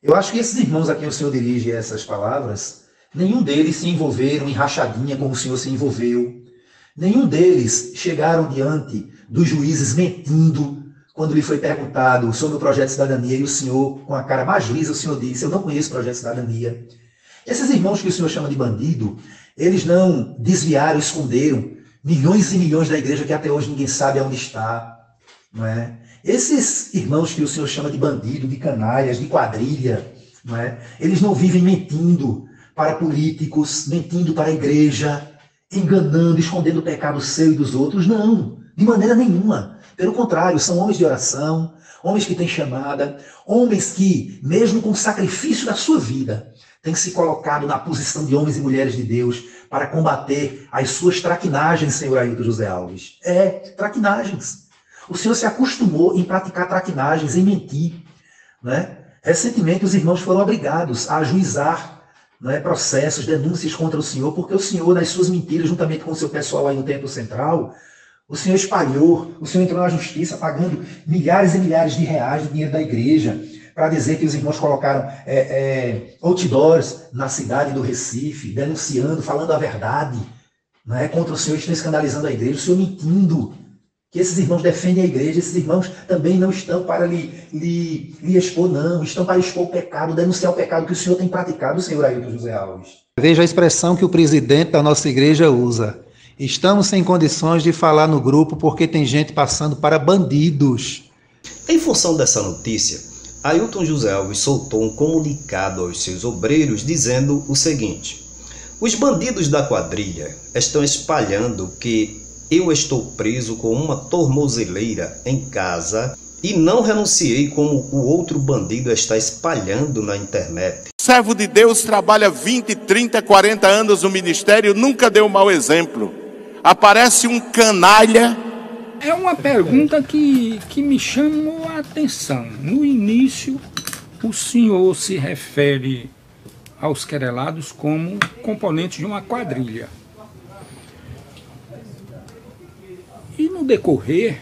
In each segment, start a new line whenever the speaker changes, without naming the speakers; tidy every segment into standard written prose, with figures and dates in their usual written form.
Eu acho que esses irmãos a quem o Senhor dirige essas palavras, nenhum deles se envolveram em rachadinha como o Senhor se envolveu. Nenhum deles chegaram diante dos juízes mentindo quando lhe foi perguntado sobre o projeto de cidadania e o Senhor, com a cara mais lisa, o Senhor disse: eu não conheço o projeto de cidadania. Esses irmãos que o Senhor chama de bandido, eles não desviaram, esconderam milhões e milhões da igreja que até hoje ninguém sabe aonde está. Não é? Esses irmãos que o Senhor chama de bandido, de canalhas, de quadrilha, não é? Eles não vivem mentindo para políticos, mentindo para a igreja, enganando, escondendo o pecado seu e dos outros. Não, de maneira nenhuma. Pelo contrário, são homens de oração, homens que têm chamada, homens que, mesmo com o sacrifício da sua vida, têm se colocado na posição de homens e mulheres de Deus para combater as suas traquinagens, senhor Ailton José Alves. Traquinagens. O Senhor se acostumou em praticar traquinagens, em mentir. Né? Recentemente, os irmãos foram obrigados a ajuizar, processos, denúncias contra o Senhor, porque o Senhor, nas suas mentiras, juntamente com o seu pessoal aí no Templo Central, o Senhor espalhou, o Senhor entrou na justiça pagando milhares e milhares de reais de dinheiro da igreja para dizer que os irmãos colocaram outdoors na cidade do Recife, denunciando, falando a verdade, contra o Senhor, estão escandalizando a igreja, o Senhor mentindo, que esses irmãos defendem a igreja, esses irmãos também não estão para lhe expor, não, estão para expor o pecado, denunciar o pecado que o Senhor tem praticado, senhor Ailton José Alves.
Veja a expressão que o presidente da nossa igreja usa: estamos sem condições de falar no grupo porque tem gente passando para bandidos.
Em função dessa notícia, Ailton José Alves soltou um comunicado aos seus obreiros dizendo o seguinte: os bandidos da quadrilha estão espalhando que eu estou preso com uma tornozeleira em casa e não renunciei como o outro bandido está espalhando na internet.
Servo de Deus trabalha 20, 30, 40 anos no ministério, nunca deu um mau exemplo. Aparece um canalha.
É uma pergunta que me chamou a atenção. No início, o senhor se refere aos querelados como componentes de uma quadrilha. E no decorrer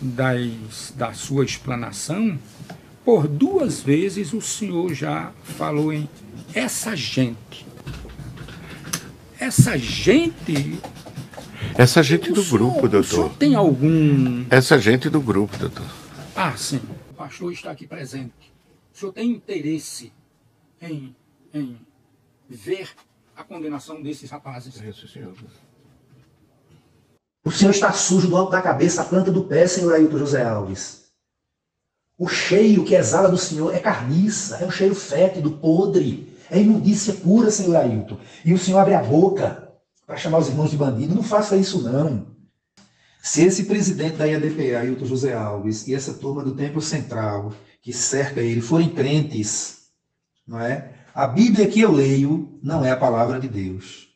da sua explanação, por 2 vezes o senhor já falou em essa gente. Essa gente...
Essa gente do grupo, doutor.
O senhor tem algum...
Essa gente do grupo, doutor.
Ah, sim. O pastor está aqui presente. O senhor tem interesse em ver a condenação desses rapazes?
Isso, senhor.
O Senhor está sujo do alto da cabeça à planta do pé, senhor Ailton José Alves. O cheiro que exala do Senhor é carniça, é um cheiro fétido, podre, é imundícia pura, senhor Ailton. E o Senhor abre a boca para chamar os irmãos de bandido. Não faça isso, não. Se esse presidente da IADPA, Ailton José Alves, e essa turma do Templo Central que cerca ele forem crentes, não é? A Bíblia que eu leio não é a palavra de Deus.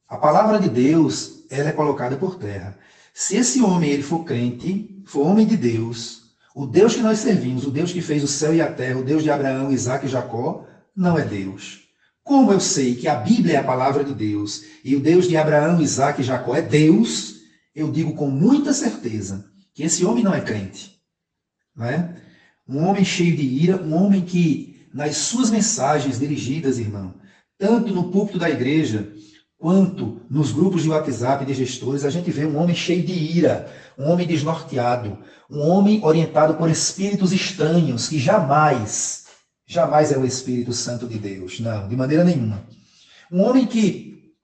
A palavra de Deus, ela é colocada por terra. Se esse homem ele for crente, for homem de Deus, o Deus que nós servimos, o Deus que fez o céu e a terra, o Deus de Abraão, Isaque e Jacó, não é Deus. Como eu sei que a Bíblia é a palavra de Deus e o Deus de Abraão, Isaque e Jacó é Deus, eu digo com muita certeza que esse homem não é crente. Não é? Um homem cheio de ira, um homem que, nas suas mensagens dirigidas, irmão, tanto no púlpito da igreja, quanto nos grupos de WhatsApp de gestores, a gente vê um homem cheio de ira, um homem desnorteado, um homem orientado por espíritos estranhos, que jamais é o Espírito Santo de Deus, não, de maneira nenhuma. Um homem que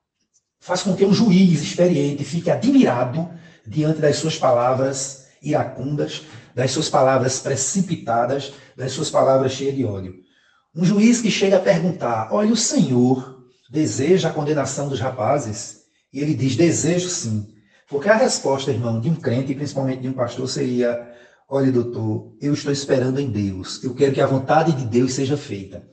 faz com que um juiz experiente fique admirado diante das suas palavras iracundas, das suas palavras precipitadas, das suas palavras cheias de ódio. Um juiz que chega a perguntar: olha, o Senhor deseja a condenação dos rapazes? E ele diz: desejo sim. Porque a resposta, irmão, de um crente, principalmente de um pastor, seria: olha, doutor, eu estou esperando em Deus. Eu quero que a vontade de Deus seja feita.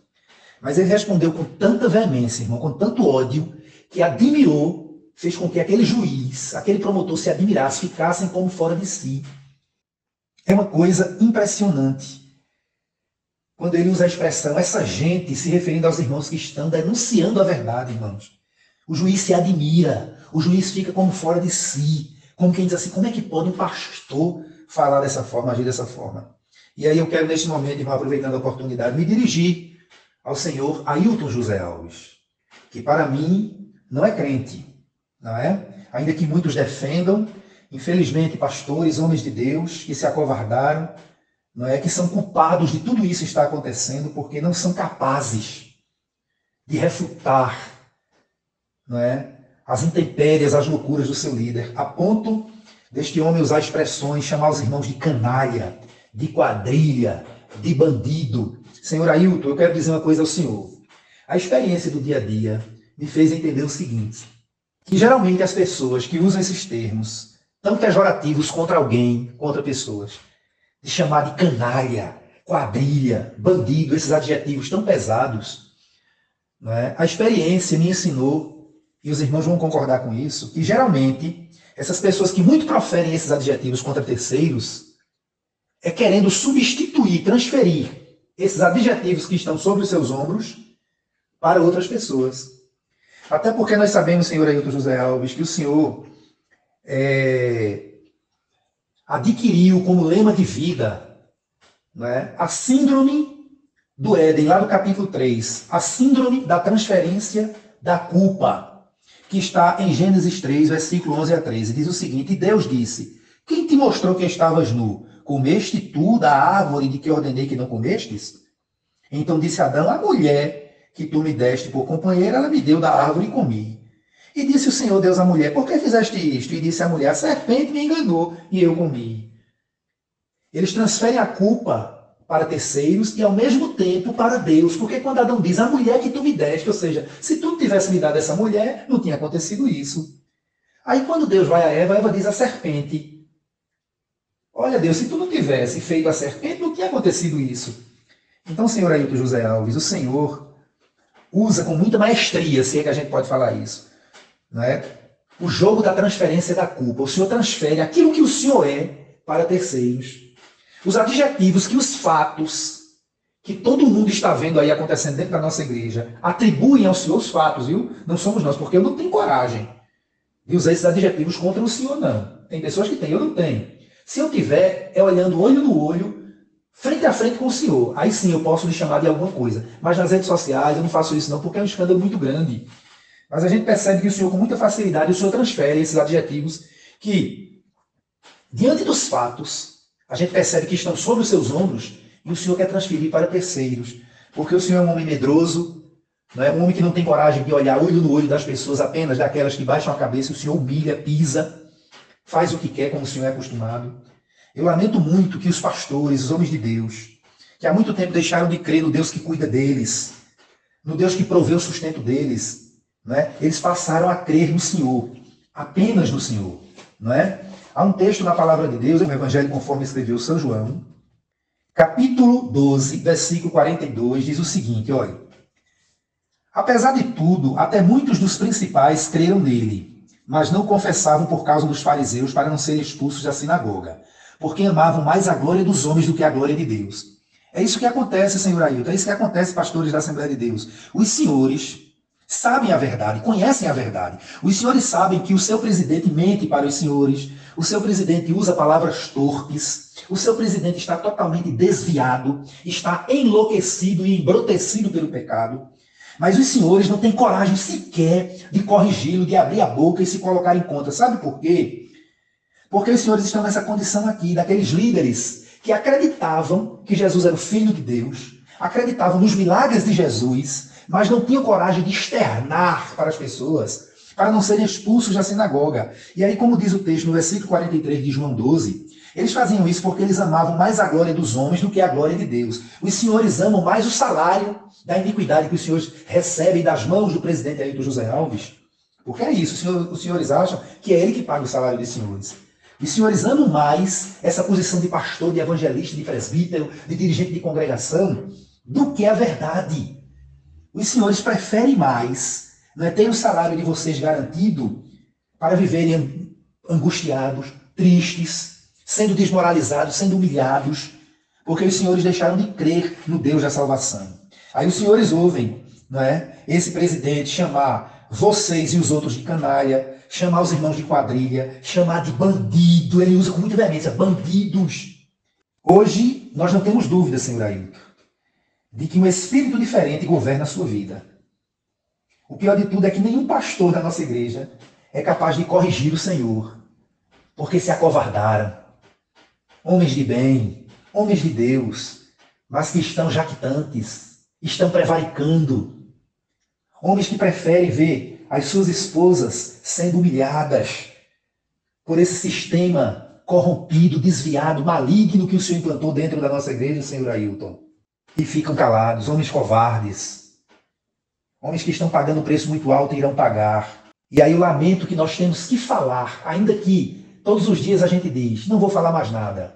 Mas ele respondeu com tanta veemência, irmão, com tanto ódio, que admirou, fez com que aquele juiz, aquele promotor se admirasse, ficassem como fora de si. É uma coisa impressionante. Quando ele usa a expressão, essa gente, se referindo aos irmãos que estão denunciando a verdade, irmãos. O juiz se admira, o juiz fica como fora de si, como quem diz assim: como é que pode um pastor falar dessa forma, agir dessa forma? E aí eu quero, neste momento, irmão, aproveitando a oportunidade, me dirigir ao senhor Ailton José Alves, que para mim não é crente, não é? Ainda que muitos defendam, infelizmente, pastores, homens de Deus, que se acovardaram, não é? Que são culpados de tudo isso que está acontecendo, porque não são capazes de refutar, não é? As intempéries, as loucuras do seu líder, a ponto deste homem usar expressões, chamar os irmãos de canalha, de quadrilha, de bandido. Senhor Ailton, eu quero dizer uma coisa ao senhor. A experiência do dia a dia me fez entender o seguinte, que geralmente as pessoas que usam esses termos tão pejorativos contra alguém, contra pessoas, de chamar de canalha, quadrilha, bandido, esses adjetivos tão pesados, não é? A experiência me ensinou, e os irmãos vão concordar com isso, que geralmente essas pessoas que muito proferem esses adjetivos contra terceiros é querendo substituir, transferir esses adjetivos que estão sobre os seus ombros para outras pessoas. Até porque nós sabemos, senhor Ailton José Alves, que o senhor adquiriu como lema de vida, não é, a síndrome do Éden, lá no capítulo 3, a síndrome da transferência da culpa, que está em Gênesis 3, versículo 11 a 13. Diz o seguinte, e Deus disse, quem te mostrou que estavas nu? Comeste tu da árvore de que ordenei que não comestes? Então disse Adão, a mulher que tu me deste por companheira, ela me deu da árvore e comi. E disse o Senhor Deus à mulher, por que fizeste isto? E disse a mulher, a serpente me enganou e eu comi. Eles transferem a culpa para terceiros e ao mesmo tempo para Deus. Porque quando Adão diz, a mulher que tu me deste, ou seja, se tu não tivesse me dado essa mulher, não tinha acontecido isso. Aí quando Deus vai a Eva diz a serpente. Olha Deus, se tu não tivesse feito a serpente, não tinha acontecido isso. Então, senhor Ailton José Alves, o Senhor usa com muita maestria, se é que a gente pode falar isso, não é? O jogo da transferência da culpa. O Senhor transfere aquilo que o Senhor é para terceiros. Os adjetivos que os fatos, que todo mundo está vendo aí acontecendo dentro da nossa igreja, atribuem ao Senhor os fatos, viu? Não somos nós, porque eu não tenho coragem de usar esses adjetivos contra o Senhor, não. Tem pessoas que têm, eu não tenho. Se eu tiver, é olhando olho no olho, frente a frente com o Senhor. Aí sim eu posso lhe chamar de alguma coisa. Mas nas redes sociais eu não faço isso não, porque é um escândalo muito grande. Mas a gente percebe que o Senhor, com muita facilidade, o Senhor transfere esses adjetivos que, diante dos fatos, a gente percebe que estão sobre os seus ombros e o Senhor quer transferir para terceiros. Porque o Senhor é um homem medroso, não é um homem que não tem coragem de olhar olho no olho das pessoas, apenas daquelas que baixam a cabeça. O Senhor humilha, pisa, faz o que quer, como o Senhor é acostumado. Eu lamento muito que os pastores, os homens de Deus, que há muito tempo deixaram de crer no Deus que cuida deles, no Deus que provê o sustento deles, não é? Eles passaram a crer no Senhor, apenas no Senhor, não é? Há um texto na palavra de Deus, no Evangelho conforme escreveu São João, capítulo 12, versículo 42, diz o seguinte, olha, apesar de tudo, até muitos dos principais creram nele, mas não confessavam por causa dos fariseus para não serem expulsos da sinagoga, porque amavam mais a glória dos homens do que a glória de Deus. É isso que acontece, senhor Ailton, é isso que acontece, pastores da Assembleia de Deus. Os senhores sabem a verdade, conhecem a verdade. Os senhores sabem que o seu presidente mente para os senhores, o seu presidente usa palavras torpes, o seu presidente está totalmente desviado, está enlouquecido e embrutecido pelo pecado. Mas os senhores não têm coragem sequer de corrigi-lo, de abrir a boca e se colocar em conta. Sabe por quê? Porque os senhores estão nessa condição aqui, daqueles líderes que acreditavam que Jesus era o Filho de Deus, acreditavam nos milagres de Jesus, mas não tinham coragem de externar para as pessoas, para não serem expulsos da sinagoga. E aí, como diz o texto no versículo 43 de João 12, eles faziam isso porque eles amavam mais a glória dos homens do que a glória de Deus. Os senhores amam mais o salário da iniquidade que os senhores recebem das mãos do presidente Ailton José Alves. Porque é isso, os senhores acham que é ele que paga o salário dos senhores. Os senhores amam mais essa posição de pastor, de evangelista, de presbítero, de dirigente de congregação, do que a verdade. Os senhores preferem mais, não é, ter o salário de vocês garantido para viverem angustiados, tristes, sendo desmoralizados, sendo humilhados, porque os senhores deixaram de crer no Deus da salvação. Aí os senhores ouvem, não é, esse presidente chamar vocês e os outros de canalha, chamar os irmãos de quadrilha, chamar de bandido, ele usa com muita veemência, bandidos. Hoje, E nós não temos dúvida, senhor Ailton, de que um espírito diferente governa a sua vida. O pior de tudo é que nenhum pastor da nossa igreja é capaz de corrigir o Senhor, porque se acovardaram. Homens de bem, homens de Deus, mas que estão jactantes, estão prevaricando. Homens que preferem ver as suas esposas sendo humilhadas por esse sistema corrompido, desviado, maligno que o Senhor implantou dentro da nossa igreja, senhor Ailton. E ficam calados, homens covardes. Homens que estão pagando um preço muito alto e irão pagar. E aí o lamento que nós temos que falar, ainda que todos os dias a gente diz, não vou falar mais nada.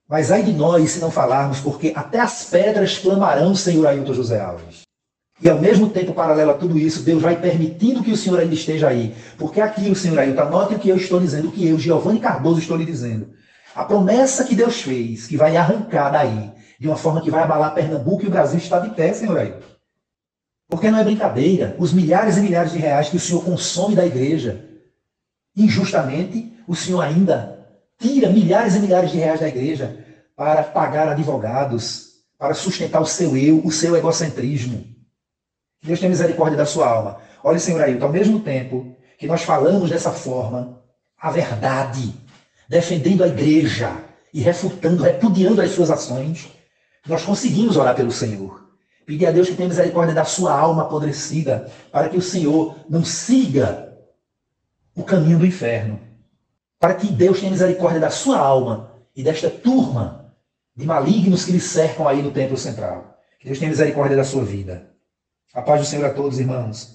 Mas ai de nós se não falarmos, porque até as pedras clamarão, senhor Ailton José Alves. E ao mesmo tempo, paralelo a tudo isso, Deus vai permitindo que o senhor ainda esteja aí. Porque aquilo, senhor Ailton, anote o que eu estou dizendo, o que eu, Giovanni Cardoso, estou lhe dizendo. A promessa que Deus fez, que vai arrancar daí, de uma forma que vai abalar Pernambuco e o Brasil está de pé, senhor Ailton. Porque não é brincadeira. Os milhares e milhares de reais que o senhor consome da igreja, injustamente, o senhor ainda tira milhares e milhares de reais da igreja para pagar advogados, para sustentar o seu eu, o seu egocentrismo. Deus tenha misericórdia da sua alma. Olha, senhor Ailton, ao mesmo tempo que nós falamos dessa forma, a verdade, defendendo a igreja e refutando, repudiando as suas ações, nós conseguimos orar pelo Senhor. Pedir a Deus que tenha misericórdia da sua alma apodrecida, para que o Senhor não siga o caminho do inferno. Para que Deus tenha misericórdia da sua alma e desta turma de malignos que lhe cercam aí no templo central. Que Deus tenha misericórdia da sua vida. A paz do Senhor a todos, irmãos.